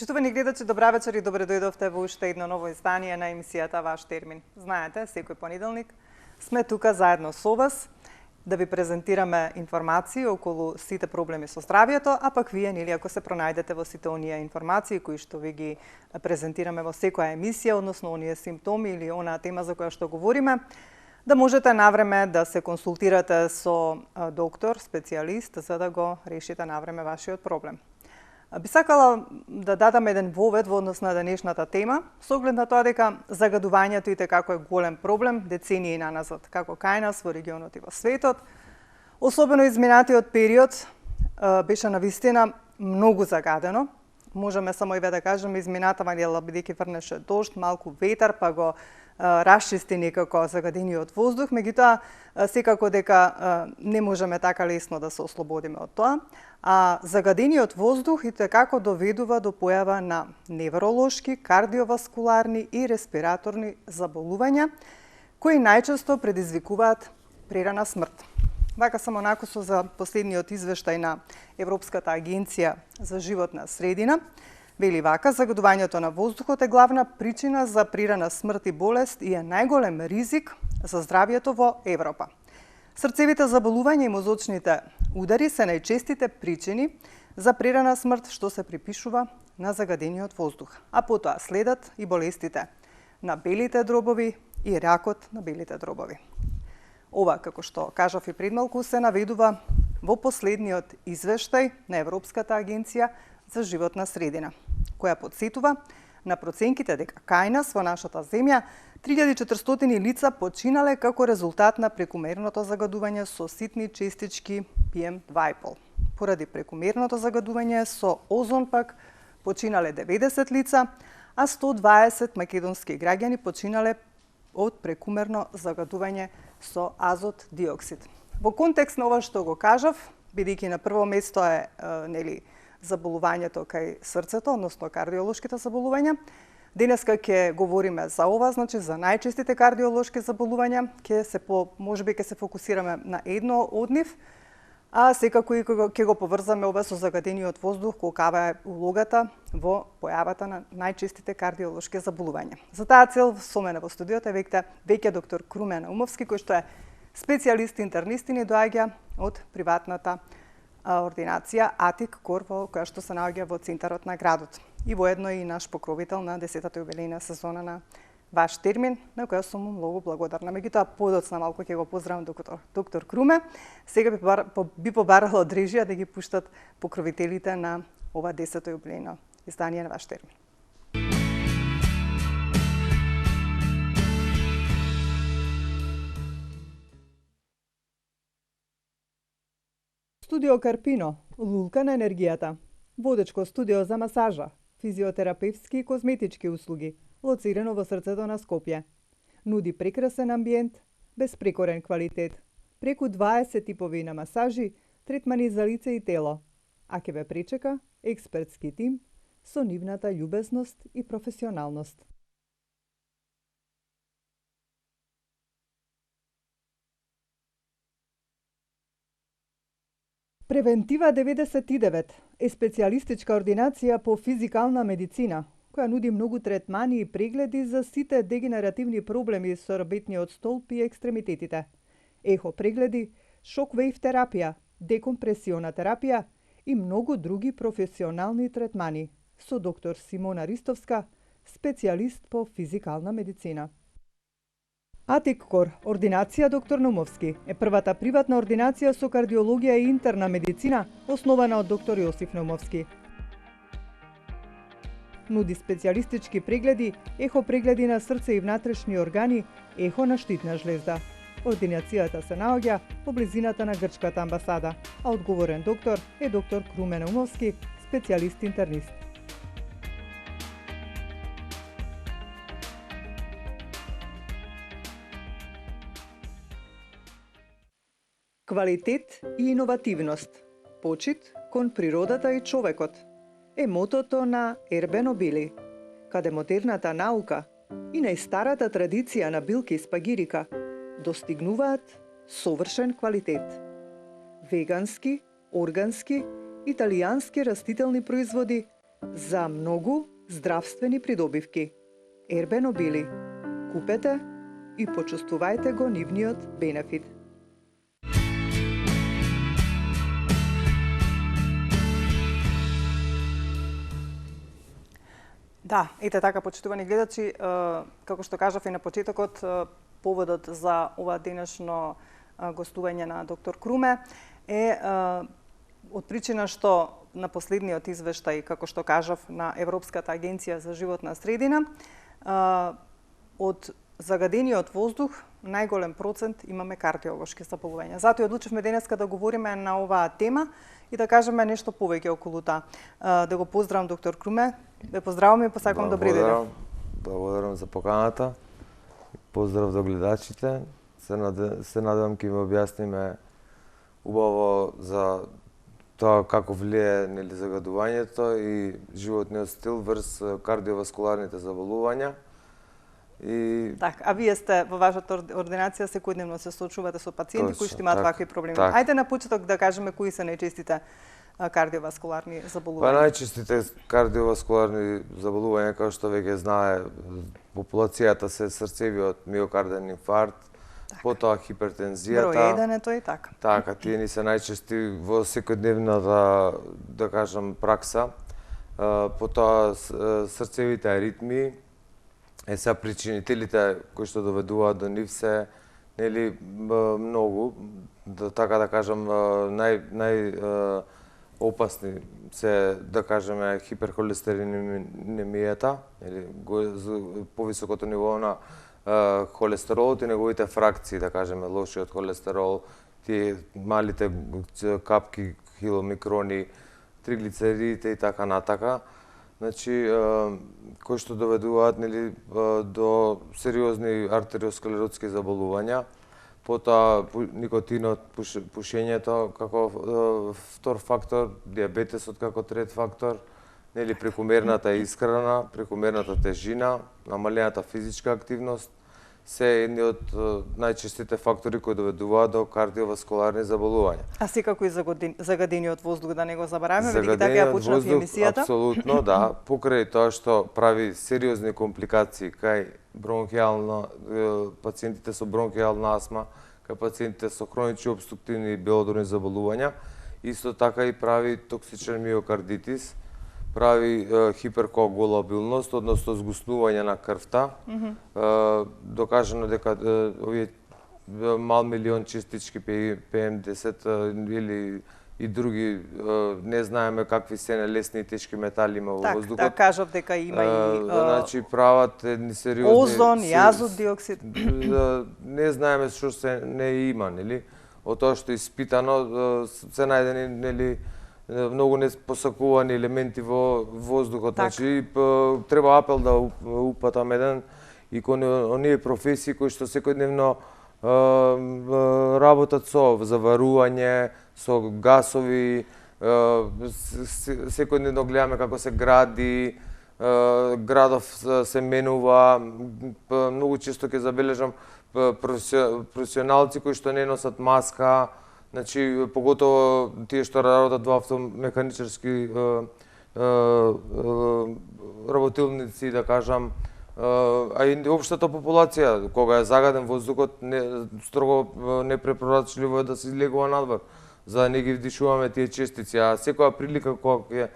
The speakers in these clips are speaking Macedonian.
Почитувани гледачи, добра вечер и добре дојдовте во уште едно ново издание на емисијата Ваш термин. Знаете, секој понеделник сме тука заедно со вас да ви презентираме информации околу сите проблеми со здравието, а пак вие, нели, ако се пронајдете во сите оние информации кои што ви ги презентираме во секоја емисија, односно оние симптоми или онаа тема за која што говориме, да можете навреме да се консултирате со доктор, специјалист, за да го решите навреме вашиот проблем. Би сакала да дадам еден вовед во однос на денешната тема, со оглед на тоа дека загадувањето и како е голем проблем децении наназад, како кај нас во регионот и во светот. Особено изминатиот период беше навистина многу загадено. Можеме само и да кажеме изминатава недела, бидејќи врнеше дожд, малку ветар, па го расчисти некако загадениот воздух, меѓутоа секако дека не можеме така лесно да се ослободиме од тоа, а загадениот воздух и како доведува до појава на невролошки, кардиоваскуларни и респираторни заболувања, кои најчесто предизвикуваат прерана смрт. Вака само накусо за последниот извештај на Европската агенција за животна средина, вели вака, загадувањето на воздухот е главна причина за прерана смрт и болест и е најголем ризик за здравието во Европа. Срцевите заболувања и мозочните удари се најчестите причини за прерана смрт што се припишува на загадениот воздух, а потоа следат и болестите на белите дробови и ракот на белите дробови. Ова, како што кажав и предмалку, се наведува во последниот извештај на Европската агенција за животна средина, која подсетува на проценките дека кај нас во нашата земја 3400 лица починале како резултат на прекумерното загадување со ситни честички PM2,5. Поради прекумерното загадување со озон пак починале 90 лица, а 120 македонски граѓани починале од прекумерно загадување со азот диоксид. Во контекст на ова што го кажав, бидејќи на прво место е заболувањето кај срцето, односно кардиолошките заболувања. Денеска ќе говориме за ова, значи за најчестите кардиолошки заболувања, можеби ќе се фокусираме на едно од нив, а секако и ќе го поврзаме ова со загадениот воздух, колкава е улогата во појавата на најчестите кардиолошки заболувања. За таа цел со мене во студиото е веќе доктор Крумен Наумовски, кој што е специјалист интернист и ни доаѓа од приватната ординација Атик Кор, која што се наоѓа во центарот на градот. И воедно и наш покровител на 10-та јубилејна сезона на Ваш термин, на која сум му многу благодарна. Меѓутоа, подоцна малку ќе го поздравам доктор Круме. Сега би побарала од режија да ги пуштат покровителите на ова 10-то јубилејно издание на Ваш термин. Студио Карпино, лулка на енергијата. Водечко студио за масажа, физиотерапевски и козметички услуги, лоцирано во срцето на Скопје. Нуди прекрасен амбиент, безпрекорен квалитет, преку 20 типови на масажи, третмани за лице и тело, а ќе ве пречека експертски тим со нивната љубезност и професионалност. Превентива 99 е специјалистичка ординација по физикална медицина, која нуди многу третмани и прегледи за сите дегенеративни проблеми со рабетниот столб и екстремитетите. Ехо прегледи, шок-вејв терапија, декомпресиона терапија и многу други професионални третмани со доктор Симона Ристовска, специјалист по физикална медицина. Атик Кор, ординација доктор Наумовски, е првата приватна ординација со кардиологија и интерна медицина, основана од доктор Јосиф Наумовски. Нуди специјалистички прегледи, ехо прегледи на срце и внатрешни органи, ехо на штитна жлезда. Ординацијата се наоѓа во близината на грчката амбасада, а одговорен доктор е доктор Крумен Наумовски, специјалист интернист. Квалитет и иновативност, почит кон природата и човекот е мотото на Ербено Били, каде модерната наука и најстарата традиција на билки спагирика достигнуваат совршен квалитет. Вегански, органски, италијански растителни производи за многу здравствени придобивки. Ербе Нобили. Купете и почувствувајте го нивниот бенефит. Да, ете така, почитувани гледачи, како што кажав и на почетокот, поводот за ова денешно гостување на доктор Круме е од причина што на последниот извештај, како што кажав, на Европската агенција за животна средина, од загадениот воздух најголем процент имаме кардиолошки заболувања. Затоа одлучивме денеска да говориме на оваа тема и да кажеме нешто повеќе околу таа. Да го поздравам доктор Круме. Ве поздравам и посакувам добри ден. Благодарам за поканата. Поздрав до гледачите. Се надевам ќе ми објасниме убаво за тоа како влие нели загадувањето и животниот стил врз кардиоваскуларните заболувања. Така, а вие сте во вашата ординација секојдневно се соочувате со пациенти кои што имаат вакви проблеми. Ајде на почеток да кажеме кои се најчестите кардиоваскуларни заболувања. Па најчестите кардиоваскуларни заболувања, како што веќе знае популацијата, се срцевиот миокарден инфаркт, потоа хипертензијата. Број 1 е тој така. Така, тие ни се најчести во секојдневната, да кажам, пракса. Потоа срцевите аритмии, сега причинителите кои што доведуваат до нив се нели многу, така да кажам, нај опасни се, да кажеме, хиперхолестеринемијата, или повисокото ниво на холестеролот и неговите фракции, да кажеме, лошиот холестерол, тие малите капки, киломикрони, триглицеридите и така натака. Значи, кои што доведуваат нели до сериозни артериосклеротски заболувања, потоа никотинот, пушењето како втор фактор, дијабетесот како трет фактор, нели прекумерната исхрана, прекумерната тежина, намалената физичка активност, се едни од најчестите фактори кои доведуваат до кардиоваскуларни заболувања. А секако и загадениот воздух, да не го забораваме, бидејќи така ја почнав и емисијата. Апсолутно, да. Покрај тоа што прави сериозни компликации кај пациентите со бронхијална астма, кај пациентите со хронични обструктивни белодорни заболувања, исто така и прави токсичен миокардитис, прави хиперкоагулабилност, односно згуснување на крвта. Докажано дека овие мал милион частички PM10 или и други, не знаеме какви се лесни и тешки метали има во воздухот. Така, кажав дека има и значи прават едни сериозни озон и азот диоксид. Не знаеме што се не има, нели? Од тоа што испитано се најдени нели многу непосакувани елементи во воздухот. Значи треба апел да упатам еден и кон оние професии кои што секојдневно работат со заварување, со гасови, секојдневно гледаме како се гради, градов се менува, многу често ќе забележам професионалци кои што не носат маска, значи поготово тие што работат во автомеханичарски работилници, да кажам, а и општата популација, кога е загаден воздухот, строго непрепорачливо е да се излегува надвор, за да не ги вдишуваме тие честици. А секоја прилика кога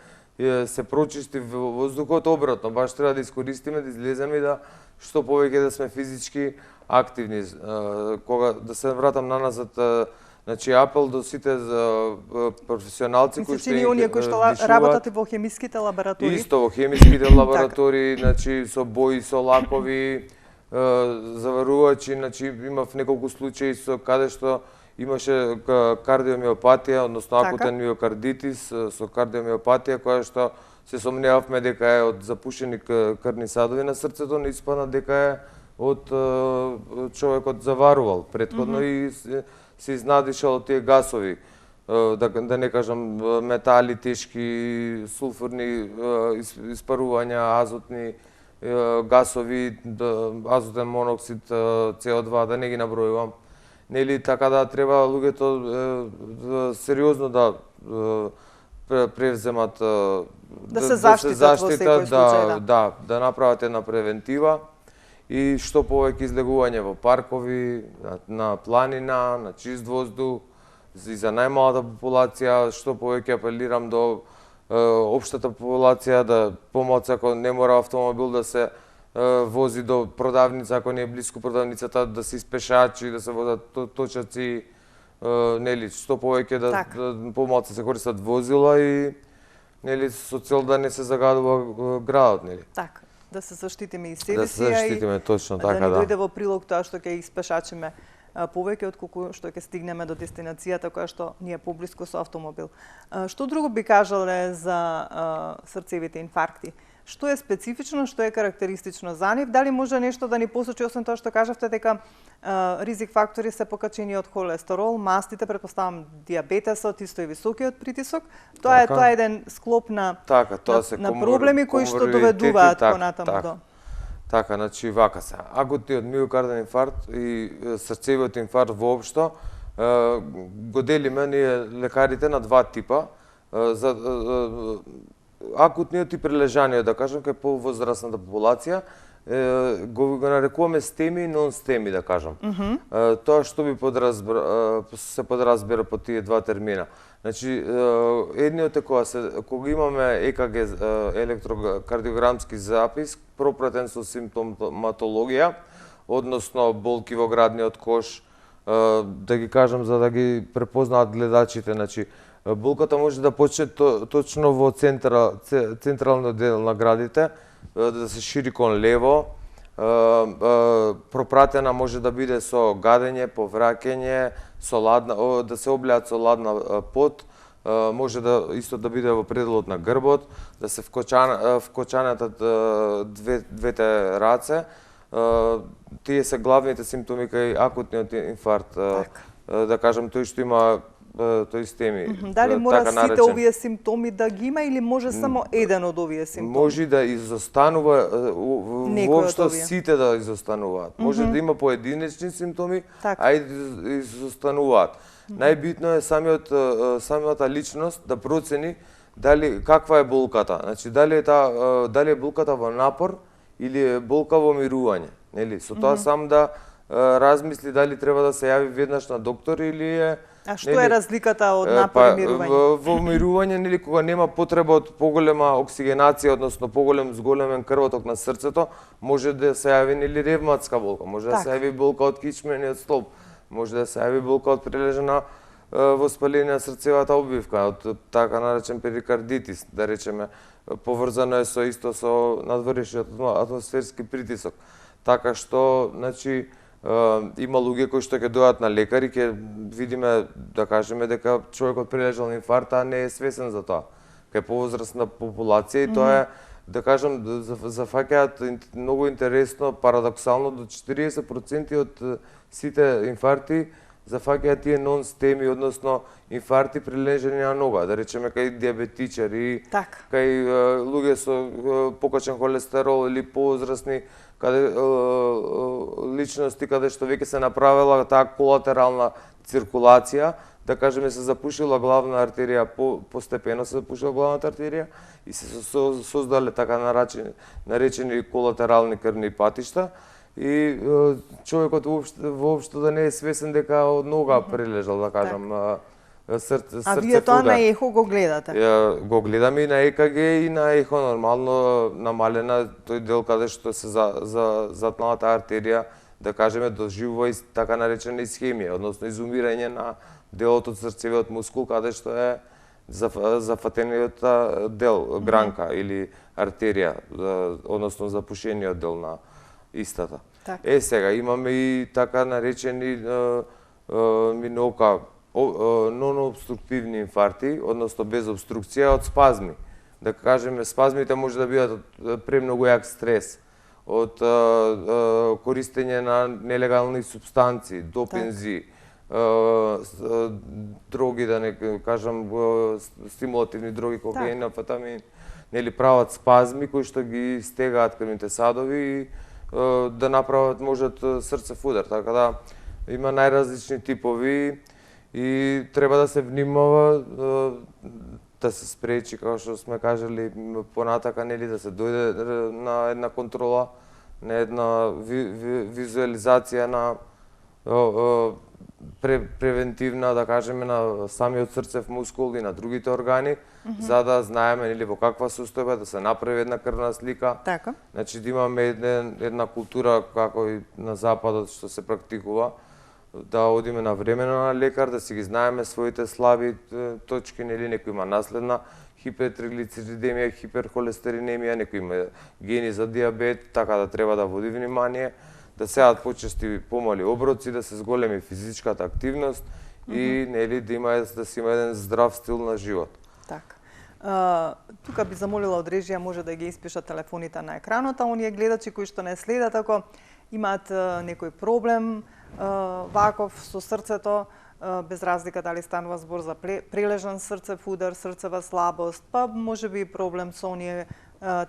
се прочисти воздухот, обратно, баш треба да искористиме, да излеземе и да што повеќе да сме физички активни. Кога да се вратам наназад, значи апел до сите професионалци кои што оние кои што работат во хемиските лаборатории. Исто во хемиските лаборатории, значи со бои, со лакови, заварувачи, значи имав неколку случаи со каде што имаше кардиомиопатија, односно акутен миокардитис со кардиомиопатија, која што се сомневавме дека е од запушени крвни садови на срцето, не испадна дека е од човекот заварувал претходно и се изнадишал од тие гасови, да не кажам метали, тешки, сулфурни испарувања, азотни гасови, азотен моноксид, CO2, да не ги набројувам. Нели, така да треба луѓето сериозно да превземат да се заштитат во секој случај, да направат една превентива и што повеќе излегување во паркови, на планина, на чист воздух, и за најмалата популација, што повеќе апелирам до општата популација да помоци ако не мора автомобил да се вози до продавница, ако не е близко продавницата, да се испешачи, да се возат точаци, нели, што повеќе да помалку се користат возила и нели со цел да не се загадува градот, нели. Така, да се заштитиме и себе да се заштитиме, точно така, да не дојде во прилог тоа што ќе испешачиме повеќе отколку што ќе стигнеме до дестинацијата која што ни е поблиску со автомобил. Што друго би кажале за срцевите инфаркти? Што е специфично, што е карактеристично за нив? Дали може нешто да ни посочи, освен тоа што кажавте дека ризик фактори се покачени од холестерол, мастите, претпоставам дијабетесот, исто и високиот притисок. Тоа е еден склоп на проблеми кои што доведуваат понатаму до. Така, значи вака се. Акутниот миокарден инфаркт и срцевиот инфаркт воопшто го делиме ние лекарите на два типа. Акутниот и прилежаниот, да кажам, кај повозрастната популација, го нарекуваме стеми и нон-стеми, да кажам. Тоа што би се подразбира по тие два термина. Значи, едниот е кога имаме ЕКГ, електрокардиограмски запис, пропратен со симптоматологија, односно болки во градниот кош, да ги кажам за да ги препознаат гледачите, значи, болката може да почне точно во централниот дел на градите, да се шири кон лево, пропратена може да биде со гадење, повраќање, да се облеат со ладна пот, може да исто да биде во пределот на грбот, да се вкочанат двете раце. Тие се главните симптоми кај акутниот инфаркт. Да кажам, тој што има тој стеми. Дали мора сите овие симптоми да ги има или може само еден од овие симптоми? Може да изостанува, воопшто сите да изостануваат. Може да има поединечни симптоми, а и изостануваат. Најбитно е самата личност да процени дали каква е болката. Значи дали е болката во напор или е болка во мирување, нели? Со тоа сам да размисли дали треба да се јави веднаш на доктор или е. А што е разликата од напор и мирување? Во мирување, нели, кога нема потреба од поголема оксигенација, односно зголемен крвоток на срцето, може да се јави нели ревматска болка, може да се јави болка од кичмениот столб, може да се јави болка од прилежана воспаление на срцевата обвивка, од така наречен перикардитис, да речеме, поврзано е исто со надворешниот атмосферски притисок. Така што, значи, има луѓе кои што ќе дојдат на лекари, ќе видиме, да кажеме, дека човекот прилежал на инфаркт, а не е свесен за тоа. Кај повозрастна популација и тоа е, да кажам, зафаќаат многу интересно, парадоксално, до 40% од сите инфаркти зафаќаат тие нон-стеми, односно инфаркти прилежани на нога, да речеме кај диабетичари, кај луѓе со покачен холестерол или повозрастни, каде личности каде што веќе се направила таа колатерална циркулација, да кажеме се запушила главна артерија, постепено се запушила главната артерија и се создале така наречени колатерални крвни патишта и човекот воопшто да не е свесен дека од нога прилежал, да кажам, срцето. А вие тоа на ехо го гледате? Го гледаме и на ЕКГ и на ехо, нормално намалена тој дел каде што се затналата артерија, да кажеме, доживува и така наречена исхемија, односно изумирање на делот од срцевиот мускул каде што е зафатениот дел, гранка или артерија, односно запушениот дел на истата. Сега имаме и така наречени минока нон-обструктивни инфаркти, односно без обструкција од спазми. Да кажеме, спазмите може да бидат премногу јак стрес, од користење на нелегални супстанции, допинзи, дроги, да не кажам, стимулативни дроги, кокаин, амфетамин, нели прават спазми кои што ги стегаат крвните садови и да направат можат срцев удар. Така да има најразлични типови и треба да се внимава да се спречи, како што сме кажали понатака, нели, да се дојде на една контрола, на една визуализација на превентивна, да кажеме, на самиот срцев мускул и на другите органи, за да знаеме, нели, во каква состојба, да се направи една крвна слика. Така. Значи да имаме една култура како и на западот што се практикува, да одиме на времено на лекар, да си ги знаеме своите слаби точки, нели, некој има наследна хипертриглицеридемија, хиперхолестеринемија, некој има гени за диабет, така да треба да води внимание, да се јадат почести помали оброци, да се зголеми физичката активност и нели да си има еден здрав стил на живот. Така. Тука би замолила од режија може да ги испишат телефоните на екранот, а оние гледачи кои што не следат, ако имаат некој проблем ваков со срцето, без разлика дали станува збор за прележан срцев удар, срцева слабост, па може би проблем со оние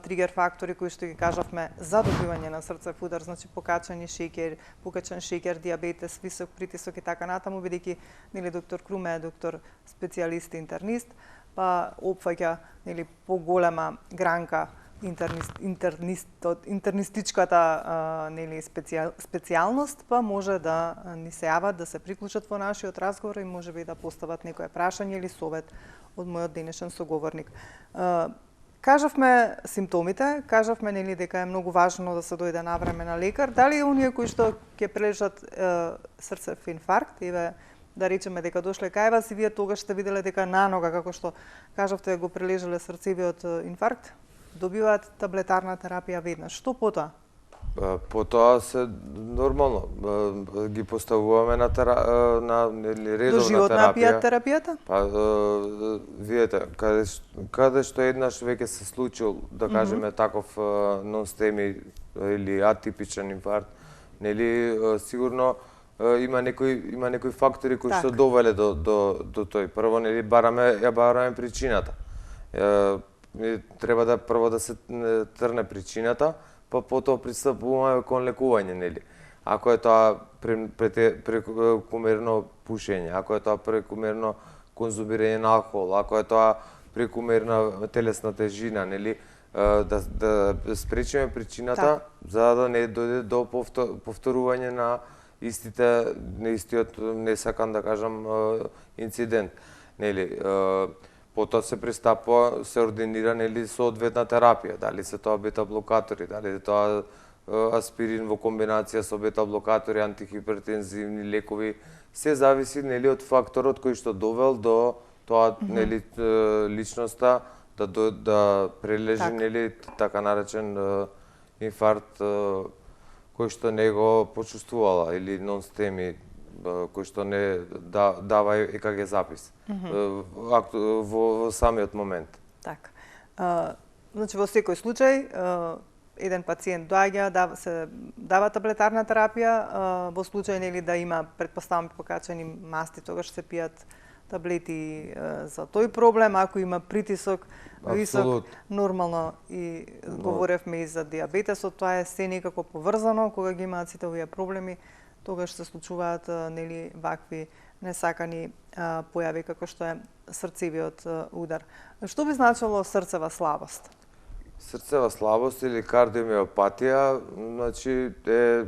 тригер фактори кои што ги кажавме за добивање на срцев удар, значи покачан шеќер, диабетес, висок притисок и така натаму, бидејќи нели доктор Круме е доктор специјалист и интернист, па опфаќа нели поголема гранка интернистичката нели специјалност, па може да ни се јават, да се приклучат во нашиот разговор и можеби да постават некое прашање или совет од мојот денешен соговорник. Кажавме симптомите, кажавме нели дека е многу важно да се дојде навреме на лекар. Дали оние кои што ќе прележат срцев инфаркт, да речеме дека дошле кај вас и вие тогаш сте виделе дека нанога, како што кажавте, го прележале срцевиот инфаркт, добиваат таблетарна терапија веднаш. Што потоа? Потоа се нормално ги поставуваме на редовна Доживотна пијат терапијата? Па видете, каде што еднаш веќе се случил, да кажеме таков нонстеми или атипичен инфаркт, нели сигурно има некои фактори кои што довеле до тој. Прво нели бараме причината. Треба да прво да се трне причината, па потоа пристапуваме кон лекување, нели. Ако е тоа прекумерно пушење, ако е тоа прекумерно конзумирање на алкохол, ако е тоа прекумерна телесна тежина, нели, да спречиме причината за да не дојде до повторување на истиот несакан, да кажам, инцидент, нели. Потоа се пристапува, се ординира нели соодветна терапија, дали се тоа бета-блокатори, дали се тоа аспирин во комбинација со бета-блокатори, антихипертензивни лекови, се зависи нели од факторот кој што довел до тоа нели личноста да прележи нели така наречен инфаркт кој што не го почувствувала или нонстеми кој што не дава ЕКГ запис во самиот момент. Така. Значи во секој случај еден пациент доаѓа, се дава таблетарна терапија, во случај нели да има претпоставам покачени масти, тогаш се пијат таблети за тој проблем, ако има притисок висок, нормално и говоревме и за диабетесот, тоа е се некако поврзано, кога ги имаат сите овие проблеми, тогаш се случуваат нели вакви несакани појави како што е срцевиот удар. Што би значило срцева слабост? Срцева слабост или кардиомиопатија, значи е,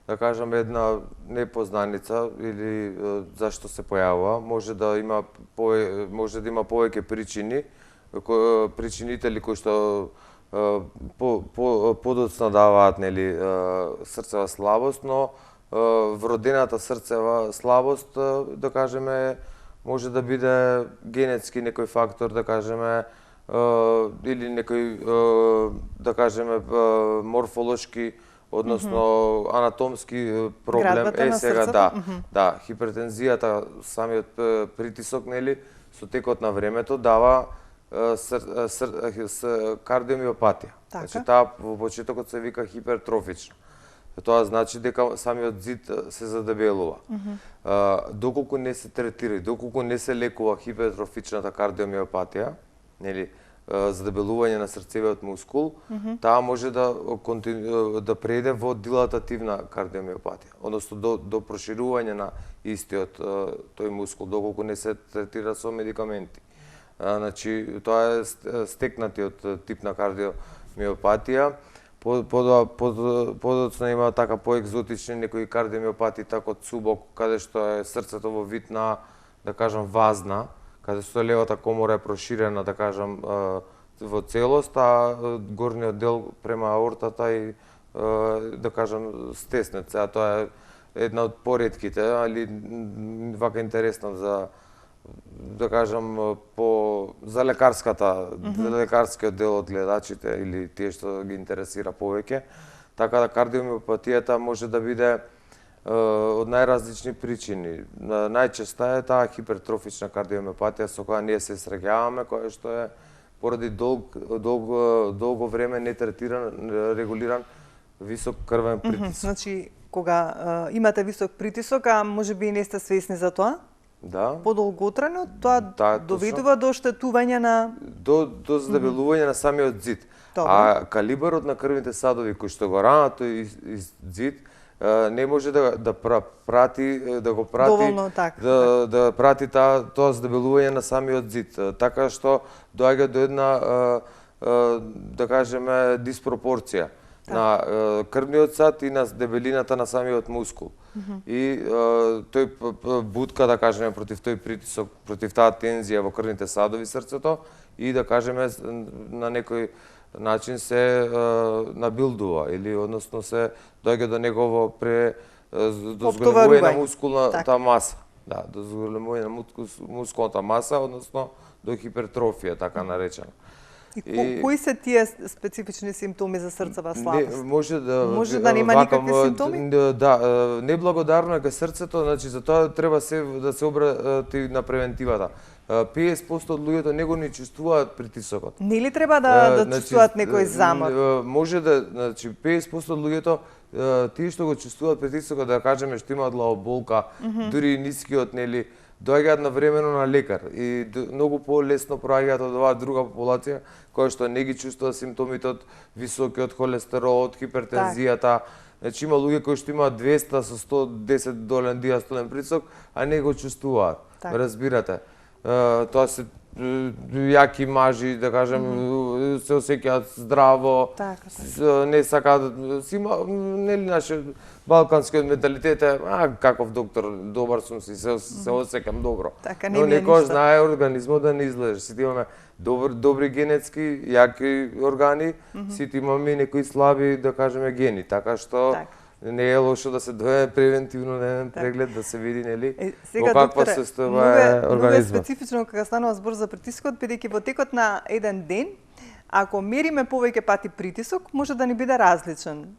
да кажам, една непознаница или зашто се појавува. Може да има повеќе причини, причинители кои што подоцна даваат нели срцева слабост, но вродената срцева слабост, да кажеме, може да биде генетски некој фактор, да кажеме, или некој, да кажеме, морфолошки, односно анатомски проблем. Сега да, хипертензијата, самиот притисок, нели, со текот на времето дава кардиомиопатија. Значи таа во почетокот се вика хипертрофична. Тоа значи дека самиот зид се задебелува. Доколку не се третира, доколку не се лекува хипертрофичната кардиомиопатија, нели, задебелување на срцевиот мускул, таа може да преде во дилатативна кардиомиопатија, односно до проширување на истиот тој мускул, доколку не се третира со медикаменти. Значи, тоа е стекнатиот тип на кардиомиопатија. Подоцна има така поекзотични некои кардиомиопатии, како цубок, каде што е срцето во вид на, да кажам, вазна, каде што левата комора е проширена, да кажам, во целост, а горниот дел према аортата и, да кажам, стеснет. Сега тоа е една од поредките, али вака интересна за, да кажам, за лекарскиот дел од гледачите или тие што ги интересира повеќе. Така да кардиомиопатијата може да биде од најразлични причини. Најчеста е таа хипертрофична кардиомиопатија со која ние се среќаваме, која што е поради долго време нетретиран, регулиран висок крвен притисок. Значи, кога имате висок притисок, а можеби и не сте свесни за тоа, да, подолготрajно, тоа доведува до оштетување на... До задебелување на самиот зид. Добре. А калибарот на крвните садови кои што го ранат тој зид не може да прати Доволно, да прати тоа задебелување на самиот зид, така што доаѓа до една, да кажеме, диспропорција на крвниот сад и на дебелината на самиот мускул. И тој бутка, да кажеме, против тој притисок, против таа тензија во крвните садови срцето и, да кажеме, на некој начин се набилдува или односно се доаѓа до негово до зголемување на мускулната маса. Да, до зголемување на мускулната маса, односно до хипертрофија, така наречена. И кои се тие специфични симптоми за срцева слабост? Може да нема никакви симптоми? Да, неблагодарно е кај срцето, значи за тоа треба да се обрати на превентивата. 50% од луѓето не го ни чувствуваат притисокот. Нели треба да чувствуваат некој замор? Може да, значи 50% од луѓето тие што го чувствуваат притисокот, да кажеме што имаат главоболка, дури и нискиот, нели, доаѓаат навремено на лекар и многу полесно проаѓаат од оваа друга популација која што не ги чувствува симптомите од високиот холестерол, од хипертензијата. Значи има луѓе кои што имаат 200 со 110 долен диастолен притисок, а не го чувствуваат. Разбирате? Тоа се јаки мажи, да кажем, се осеќаат здраво, не сакаат, нели нашиот балканскиот менталитет е, каков доктор, добар сум си, се осеќам добро. Но некој знае организмот да не излезе. Сите имаме добри генетски, јаки органи, сите имаме некои слаби, да кажеме, гени, така што не е лошо да се дојде превентивно на еден преглед, да се види, нели, во каква состојба е организмот. Многу е специфично кога станува збор за притискот, бидејќи во текот на еден ден, ако мериме повеќе пати притисок, може да ни биде различен.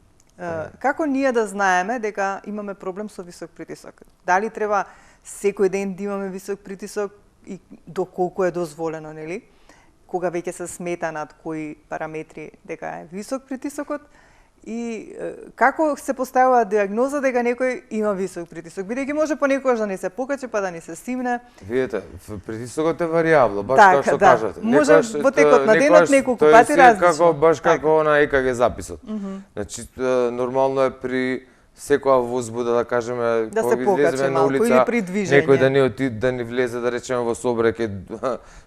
Како ние да знаеме дека имаме проблем со висок притисок? Дали треба секој ден да имаме висок притисок и доколку е дозволено, нели? Кога веќе се смета над кои параметри дека е висок притисокот? И како се поставува диагноза дека некој има висок притисок? Бидејќи може понекогаш да ни се покачи, па да ни се стимне. Видете, притисокот е варијабла, баш како што кажате. Може во текот на денот неколку пати различно. Баш како на ЕКГ записот. Значи, нормално е при секоја возбуда, да кажеме, кога излеземе на улица, некој да ни влезе, да речеме, во собреке,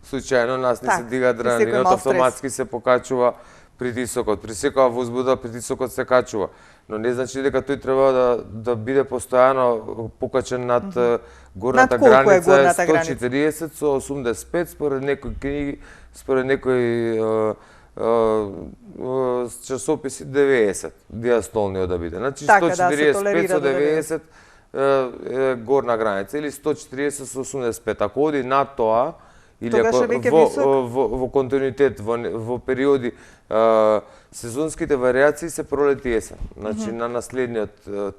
случајно нас не се дига адреналинот, автоматски се покачува притисокот. При секоја возбуда притисокот се качува. Но не значи дека тој треба да биде постојано покачен над горната граница 140 со 85, според некои книги, според некои часописи 90 диастолниот да биде. Значи 145 со 90 горна граница или 140 со 85. Ако оди над тоа, или во континуитет, во периоди, сезонските варијации се пролет и есен. Значи, на наследниот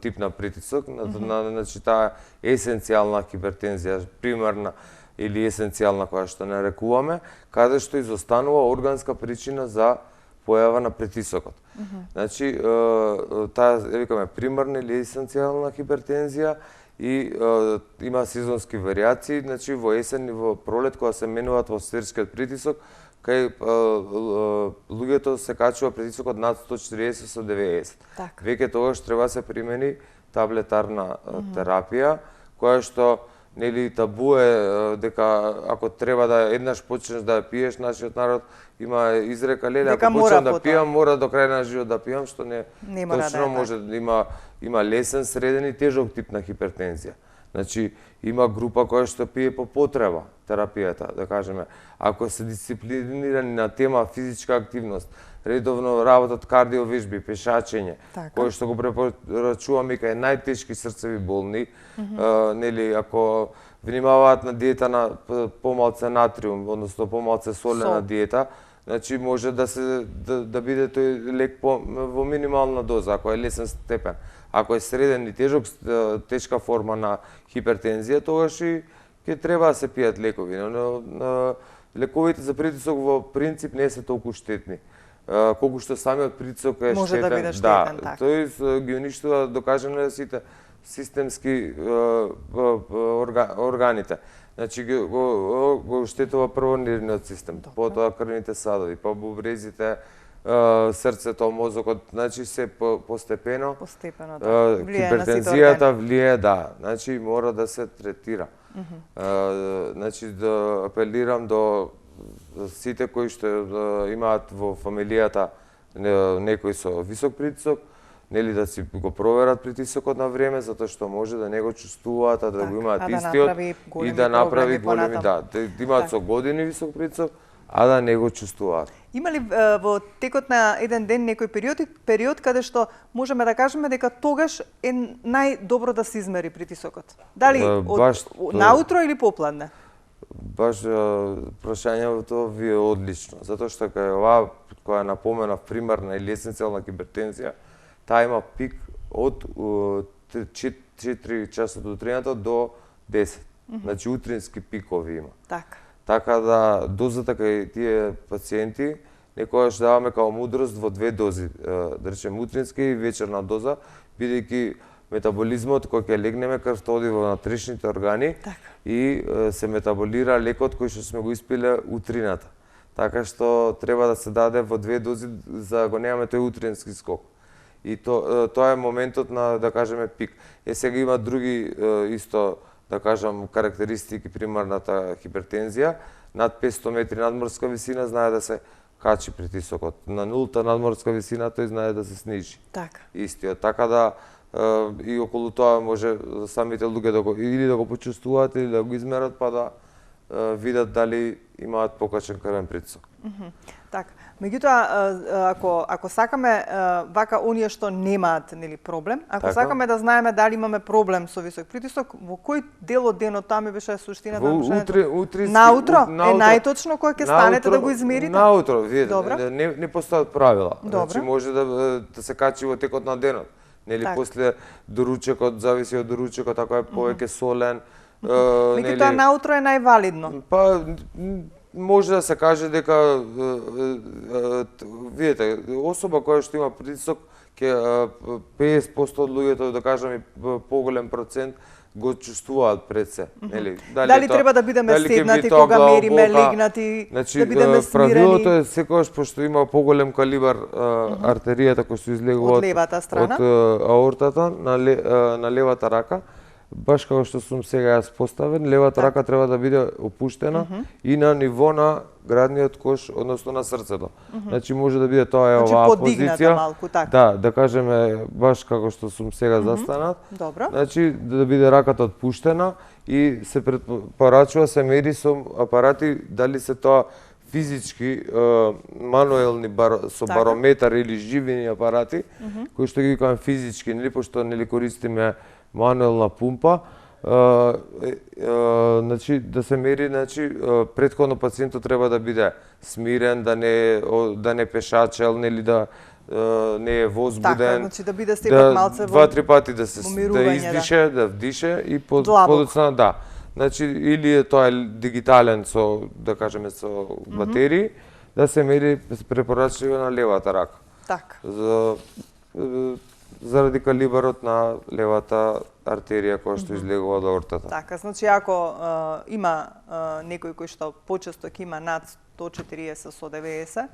тип на притисок, значи таа есенцијална хипертензија, примарна или есенцијална која што нарекуваме, каде што изостанува органска причина за појава на притисокот. Значи, таа, викаме, примарна или есенцијална хипертензија, и има сезонски варијации, значи во есен и во пролет кога се менува атмосферскиот притисок, кај луѓето се качува притисокот над 140 со 90. Веќе тогаш треба се примени таблетарна терапија, која што Нели табу е дека ако треба да еднаш почнеш да ја пиеш, нашиот народ има изрека леле, Дека ако мора почнам да по тоа. пијам, мора до крај на живот да пијам, што Не мора да точно е може да има лесен, среден и тежок тип на хипертензија. Значи има група која што пие по потреба терапијата, да кажеме. Ако се дисциплинирани на тема физичка активност, редовно работат кардиовежби, пешачење, кој што го препорачуваме кај најтешки срцеви болни, нели ако внимаваат на диета на помалце натриум, односно помалце солена диета, значи може да биде тој лек во минимална доза, ако е лесен степен. Ако е среден и тешка форма на хипертензија, тогаш и ќе треба да се пијат лекови. Но лековите за притисок во принцип не се толку штетни. Колку што самиот притисок е може штетен. Да биде штетен, така. Тој ги уништува докажано сите системски органите. Значи го штетува прво нервниот систем, потоа крвните садови, па бубрезите, срцето, мозокот, значи се постепено хипертензијата влие, да, значи мора да се третира. Значи да апелирам до сите кои што имаат во фамилијата некој со висок притисок, нели да си го проверат притисокот на време, затоа што може да не го чувствуваат, а да го имаат истиот и да направи големи, да имаат со години висок притисок, а да не го чувствуваат. Има ли во текот на еден ден некој период каде што можеме да кажеме дека тогаш е најдобро да се измери притисокот? Дали наутро или попладне? Баш прашањето ви е одлично, затоа што кај оваа која напоменав примарна или есенцијална хипертензија, таа има пик од 4 часот утрината до 10. Значи утрински пикови има. Така да дозата кај тие пациенти некогаш даваме као мудрост во 2 дози, да речем утринска и вечерна доза, бидејќи метаболизмот кој ќе легнеме крвта оди во внатрешните органи и се метаболира лекот кој што сме го испиле утрината. Така што треба да се даде во 2 дози за да го немаме тој утрински скок. И тоа е моментот на, да кажеме, пик. Сега има други исто, да кажам, карактеристики примарната хипертензија. Над 500 метри надморска висина знае да се качи притисокот. На нулта надморска висина тој знае да се снижи. Истиот. Така да и околу тоа може самите луѓе или да го почувствуваат или да го измерат па да видат дали имаат покачен крвен притисок. Така. Меѓутоа, ако сакаме вака оние што немаат нели проблем, ако сакаме да знаеме дали имаме проблем со висок притисок, во кој дел од денот тоа ми беше суштината на прашањето? Наутро е најточно кога ќе станете да го измерите? Наутро, видите, не постојат правила. Значи може да се качи во текот на денот. Нели после доручекот, зависи од доручекот, ако е повеќе солен. Меѓутоа наутро е највалидно. Па може да се каже дека видите, особа која што има притисок, 50% од луѓето, да кажам, поголем процент го чувствуваат пред се, нели? Дали треба да бидеме седнати кога мериме, легнати, да бидеме смирени? Правилото е секогаш пошто има поголем калибар артеријата која се излегува од аортата на левата рака. Баш како што сум сега јас поставен, левата рака треба да биде опуштена и на ниво на градниот кош, односно на срцето. Значи може да биде тоа е оваа позиција. Малку, така. Да кажеме баш како што сум сега застанат. Добро. Значи да биде раката отпуштена и се препорачува се мери со апарати дали се тоа физички мануелни со барометар или живини апарати кои што ги викаме физички, нели пошто нели користиме мануелна пумпа, значи да се мери, значи претходно пациентот треба да биде смирен, да не пешачел, нели да не е возбуден. Така, значи да биде сепак малце во 2-3 пати да издише, да вдише и подоцна, да. Значи или тоа е дигитален со, да кажеме, со батерии, да се мери препорачливо на левата рака. Така. Заради калибарот на левата артерија која што излегува од аортата. Така, значи ако има некој кој што почесто ќе има над 140 со 90,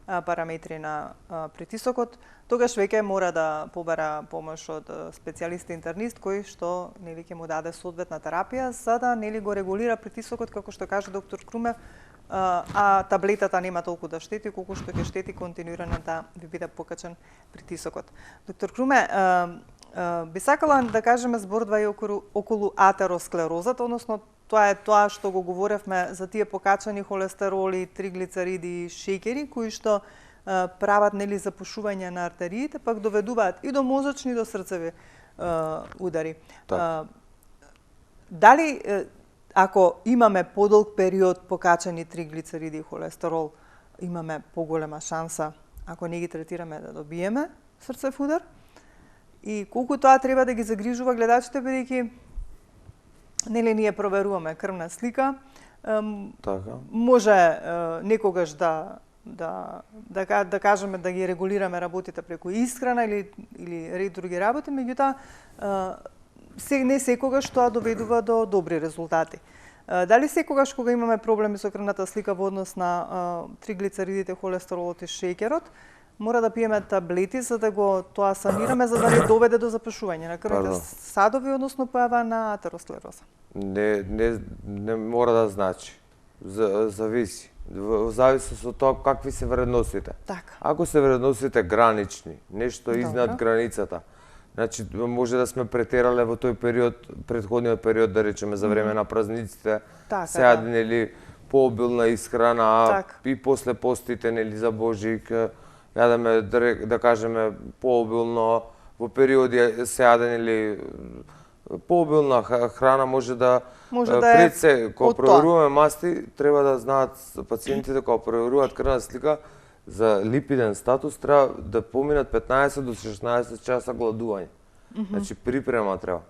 параметри на притисокот, тогаш веќе мора да побара помош од специјалист интернист кој што нели ќе му даде соодветна терапија за да нели го регулира притисокот како што каже доктор Крумев, а таблетата нема толку да штети колку што ќе штети континуирано да ви биде покачен притисокот. Доктор Круме, би сакала да кажеме збордва и околу атеросклерозата, односно тоа е тоа што го говоревме за тие покачани холестероли, триглицериди и шеќери кои што прават нели запушување на артериите, пак доведуваат и до мозочни и до срцеви удари. Дали ако имаме подолг период покачани триглицериди и холестерол, имаме поголема шанса ако не ги третираме да добиеме срцев удар? И колку тоа треба да ги загрижува гледачите, бидејќи нели ние проверуваме крвна слика, може некогаш да кажеме да ги регулираме работите преку исхрана или ред други работи, меѓутоа не секогаш тоа доведува до добри резултати. Дали секогаш кога имаме проблеми со крвната слика во однос на триглицеридите, холестеролот и шеќерот, мора да пиеме таблети за да го тоа санираме, за да не доведе до запушување на крвните садови, односно појава на атеросклероза? Не мора да значи. Зависи. Зависност од тоа какви се вредностите. Така. Ако се вредностите гранични, нешто изнад границата, значи може да сме претерале во тој период, претходниот период, да речеме за време на празниците, се јади нели пообилна исхрана, и после постите нели за Божик, јадеме да кажеме пообилно, во периоди се јаде нели пообилна храна може да пред се кога проверуваме масти, треба да знаат пациентите кога проверуваат крвна слика за липиден статус, треба да поминат 15 до 16 часа гладување. Значи припрема треба.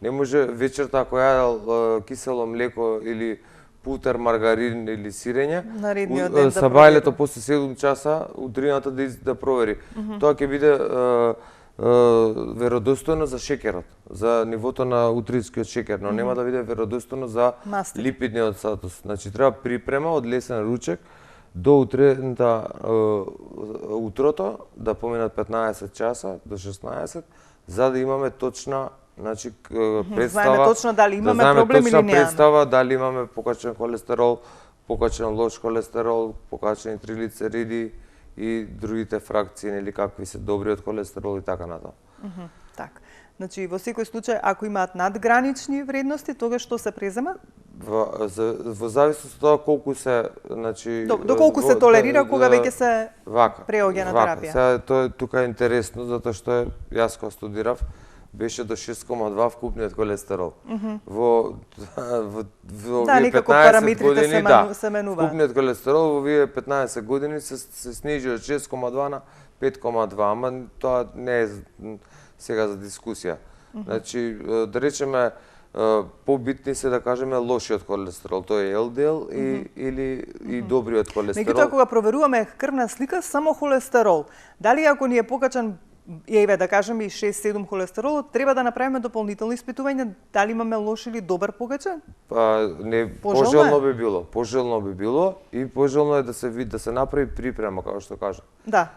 Не може вечерта ако јадел кисело млеко или путер, маргарин или сирење, сабајлето после 7 часа утрината да провери. Тоа ќе биде веродостојно за шеќерот, за нивото на утринскиот шеќер, но нема да биде веродостојно за липидниот статус. Значи треба припрема од лесен ручек до утрото да поминат 15 часа до 16, за да имаме точна представа, знаеме точно дали имаме проблем или не. Представа дали имаме покачен холестерол, покачен лош холестерол, покачени триглицериди и другите фракции, нели какви се добриот холестерол и така натаму. Така. Значи во секој случај ако имаат надгранични вредности, тогаш што се презема? Во зависност од тоа колку се, значи доколку се толерира кога веќе се преоѓа на терапија. Сега тоа тука е интересно затоа што јас кога студирав беше до 6,2 вкупниот холестерол. Во овие 15 години, вкупниот холестерол во овие 15 години се снижи од 6,2 на 5,2, ама тоа не е сега за дискусија. Значи, да речеме, побитни се да кажеме лошиот холестерол, тоа е ЛДЛ или добриот холестерол. Меѓутоа кога проверуваме крвна слика само холестерол, дали ако ни е покачан да кажеме и 6-7 холестеролот, треба да направиме дополнителни испитувања дали имаме лош или добар покачан? Не, пожелно би било и пожелно е да се направи припрема, како што кажа.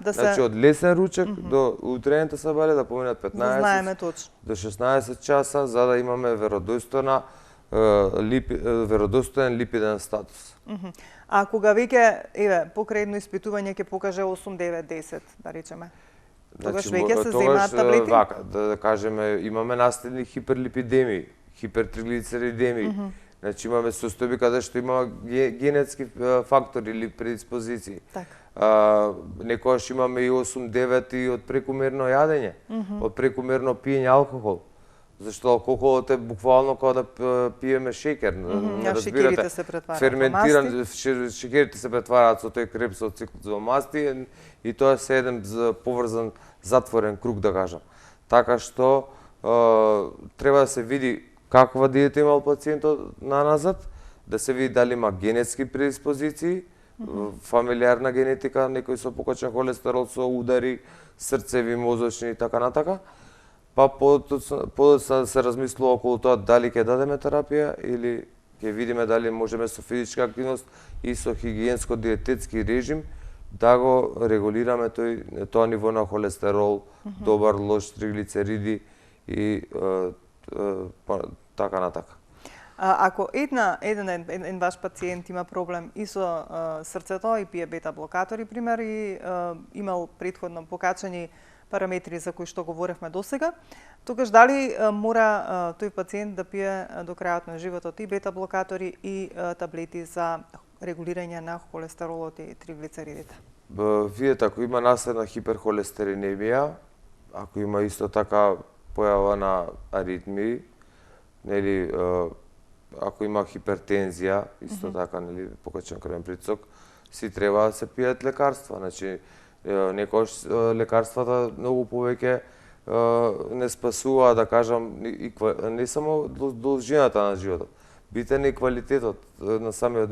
Значи од лесен ручек до утрените сабајле да поминат 15 до 16 часа за да имаме веродостоен липиден статус. А кога веќе покрај испитување ќе покаже 8, 9, 10, да речеме. Тогаш веќе се земаат таблети? Да кажеме, имаме наследни хиперлипидемии, хипертриглицеридемии. Значи имаме состојби каде што има генетски фактори или предиспозиции. Некојаш имаме и 8-9 и од прекумерно јадење, од прекумерно пиење алкохол. Зашто алкохолот е буквално како да пиеме шеќер, шеќерите се претвараат ферментиран, шеќерите се претвараат со тој Крепсов циклус во масти и тоа се еден поврзан затворен круг, да кажам. Така што треба да се види каква диета имал пациентот наназад, да се види дали има генетски предиспозиции, фамилиарна генетика, некој со покачен холестерол, со удари, срцеви, мозочни и така натака. Па подоцна се размислува околу тоа дали ќе дадеме терапија или ќе видиме дали можеме со физичка активност и со хигиенско-диететски режим да го регулираме тоа ниво на холестерол, добар, лош триглицериди и така натака. Ако еден ваш пациент има проблем и со срцето и пие бета-блокатори, пример, и имал претходно покачани параметри за кои што говоревме досега, тогаш дали мора тој пациент да пие до крајот на животот и бета-блокатори и таблети за регулирање на холестеролот и триглицеридите? Видете, ако има наследна хиперхолестеринемија, ако има исто така појава на аритмии, нели, ако има хипертензија, исто така, нели, покачен крвен притисок, си треба да се пијат лекарства. Значи, некојаш лекарствата многу повеќе не спасува, да кажам, не само должината на животот, битен е и квалитетот на самиот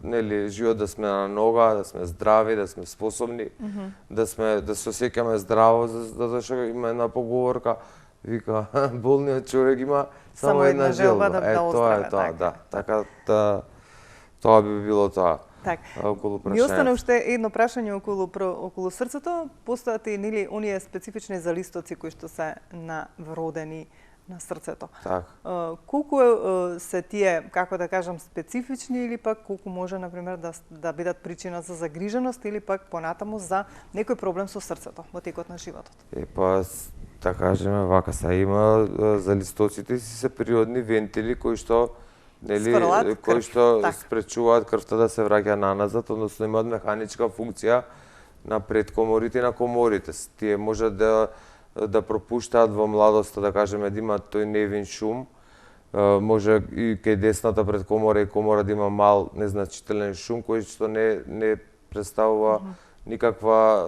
нели живот, да сме на нога, да сме здрави, да сме способни, да се осеќаме здраво, зашто има една поговорка, вика, болниот човек има само една желба. Тоа е тоа, да. Така тоа би било тоа. Ми остана уште едно прашање околу срцето. Постојат и нели оние специфични залистоци кои што се вродени на срцето. Колку се тие, како да кажам, специфични, или пак колку може, например, да бидат причина за загриженост или пак понатаму за некој проблем со срцето во текот на животот? Да кажеме вака, има залистоците си се природни вентили кои што спречуваат крвта да се враќа наназад, односно имаат механичка функција на предкоморите и на коморите. Тие можат да пропуштаат во младоста, да кажеме, да имаат тој невин шум, може и кај десната предкомора и комора да има мал незначителен шум кој што не представува никаква,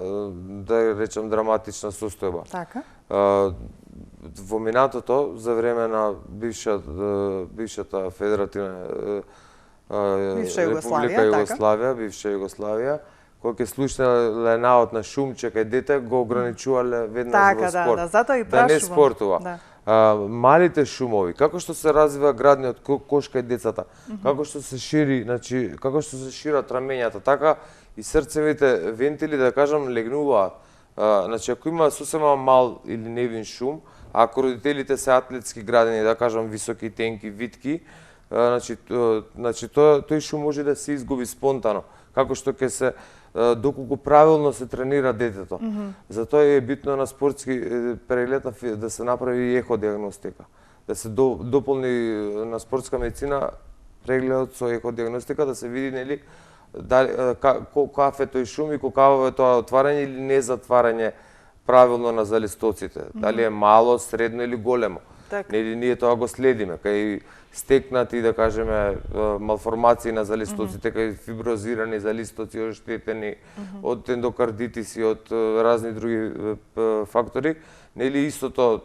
да речем, драматична состојба. Така. Во минатото, за време на бившата федеративна Република Југославија, бивша Југославија, кога ќе слушнале наот на шумче кај дете, го ограничувале веднаш во спорт. Затоа и прашувам. Да не спортува. Малите шумови, како што се развива градниот кош кај децата, како што се шири, значи, како што се шират рамењата, така и срцевите вентили, да кажам, легнуваат. Значи, ако има сосема мал или невин шум, ако родителите се атлетски градени, да кажам, високи, тенки, витки, значи тој шум може да се изгуби спонтано, како што ќе се доколку правилно се тренира детето. Затоа е битно на спортски преглед да се направи еходиагностика, да се дополни на спортска медицина прегледот со еходиагностика, да се види нели какав е тој шум и какаво е тоа отварање или не затварање правилно на залистоците. Дали е мало, средно или големо. Нели ние тоа го следиме, кај стекнати, да кажеме, малформации на залистоците, кај фиброзирани залистоци, оштетени од ендокардитиси, од разни други фактори, нели истото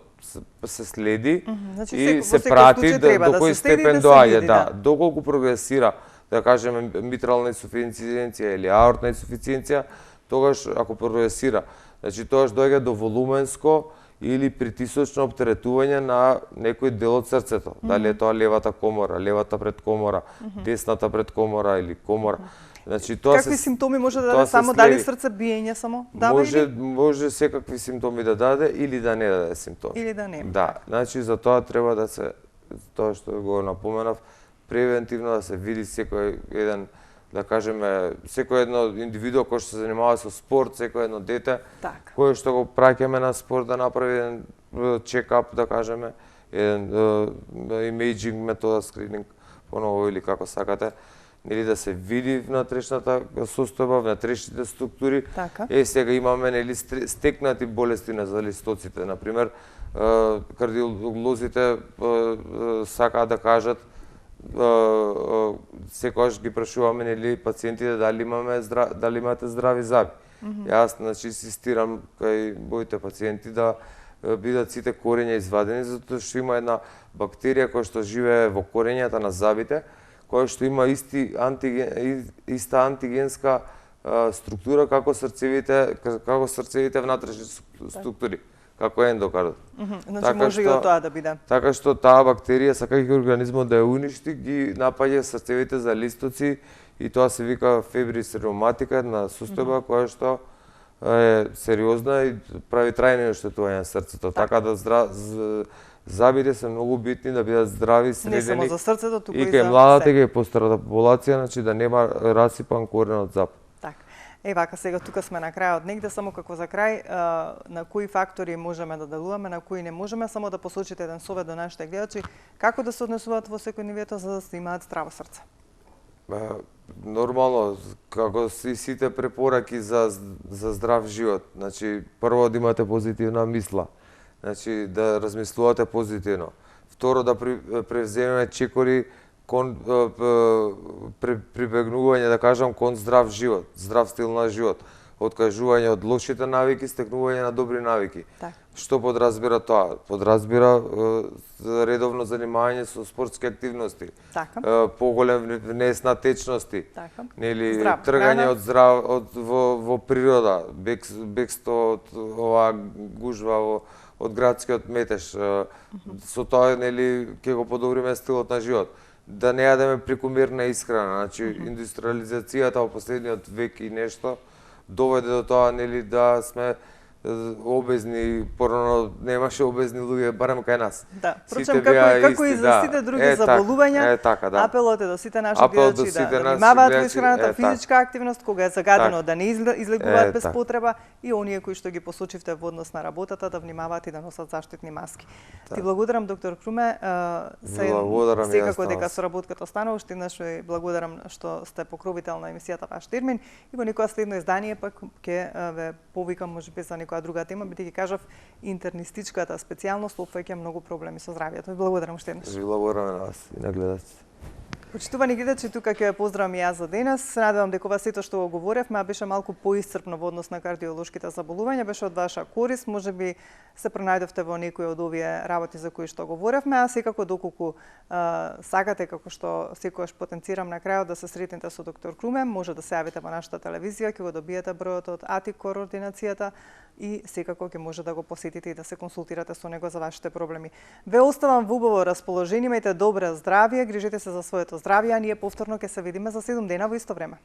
се следи и се прати до кој степен доаѓа, доколку прогресира, да кажеме, митрална инсуфициенција или аортна инсуфициенција, тогаш ако прогресира, значи тогаш доаѓа до волуменско или притисочно оптеретување на некој дел од срцето. Дали е тоа левата комора, левата предкомора, десната предкомора или комора. Значи тоа какви симптоми може да даде само, дали срце биење само? Може секакви симптоми да даде или да не даде симптоми. Или да не. Да, значи за тоа треба да се, тоа што го напоменав, превентивно да се види секој еден, да кажеме, секој едно индивидуо кој што се занимава со спорт, секој едно дете, кој што го праќаме на спорт да направи еден чекап, да кажеме, еден имејджинг метода, скрининг, поново или како сакате, нели да се види внатрешната состојба, внатрешните структури. Сега имаме нели стекнати болести на залистоците, например, кардиолозите сакаат да кажат, секогаш ги прашуваме нели пациентите дали имате здрави заби. Јас значи инсистирам кај моите пациенти да бидат сите корења извадени, затоа што има една бактерија која што живее во корењата на забите, која што има иста антигенска структура како срцевите внатрешни структури, како ендокардот. Значи може и од тоа да биде. Така што таа бактерија, сакајќи организмот да ја уништи, ги напаѓа срцевите за листоци и тоа се вика фебрис ревматика, една состојба која што е сериозна и прави трајно оштетување на срцето. Така да забите се многу битни да бидат здрави, средени. Не само за срцето, туку и и кај за младата, кај постарата популација, значи да нема расипан корен од зап. Така. Вака сега тука сме на крајот негде, само како за крај, на кои фактори можеме да делуваме, на кои не можеме, само да посочите еден совет до нашите гледачи, како да се однесуваат во секојдневието за да имаат здраво срце. Нормално, како сите препораки за здрав живот. Значи, прво да имате позитивна мисла. Значи, да размислувате позитивно. Второ, да превземеме чекори кон прибегнување, да кажам, кон здрав живот, здрав стил на живот. Откажување од лошите навики, стекнување на добри навики. Так. Што подразбира тоа? Подразбира редовно занимање со спортски активности. Така. Поголем внес на течности. Така. Нели храна. тргање во природа, бегство од оваа гужва од градскиот метеж. Со тоа нели ќе го подобриме стилот на живот. Да не јадеме прекомерна исхрана, значи индустриализацијата во последниот век и нешто доведе до тоа нели да сме обезни, порано немаше обезни луѓе, барем кај нас. Да, впрочем како и за сите други заболувања, апелот е до сите наши гледачи да внимаваат во исхраната, физичка активност, кога е загадено да не излегуваат без потреба и оние кои што ги посочивте во однос на работата да внимаваат и да носат заштитни маски. Ти благодарам, доктор Круме, секако дека соработката останува, уште еднаш ви благодарам што сте покровител на емисијата Ваш термин и во некоја следно издание пак ќе ве повикам можеби за некоја друга тема, би ти ги кажав, интернистичката специјалност опфаќа многу проблеми со здравјето. Ви благодарам уште еднаш. Ви благодарам на вас и на гледачите. Почитувани гледачи, тука ќе ве поздравам и јас за денес. Се надевам дека ова сето што го говоревме, а беше малку поисцрпно во однос на кардиолошките заболувања, беше од ваша корист, можеби се пронајдовте во некои од овие работи за кои што говоревме, а секако доколку сакате, како што секогаш потенцирам на крајот да се сретнете со доктор Круме, може да се јавите во нашата телевизија, ќе го добиете бројот од АТИК координацијата и секако ќе може да го посетите и да се консултирате со него за вашите проблеми. Ве оставам во убаво расположение, имајте добро здравје, грижете се за своето здравје, а ние повторно ќе се видиме за 7 дена во исто време.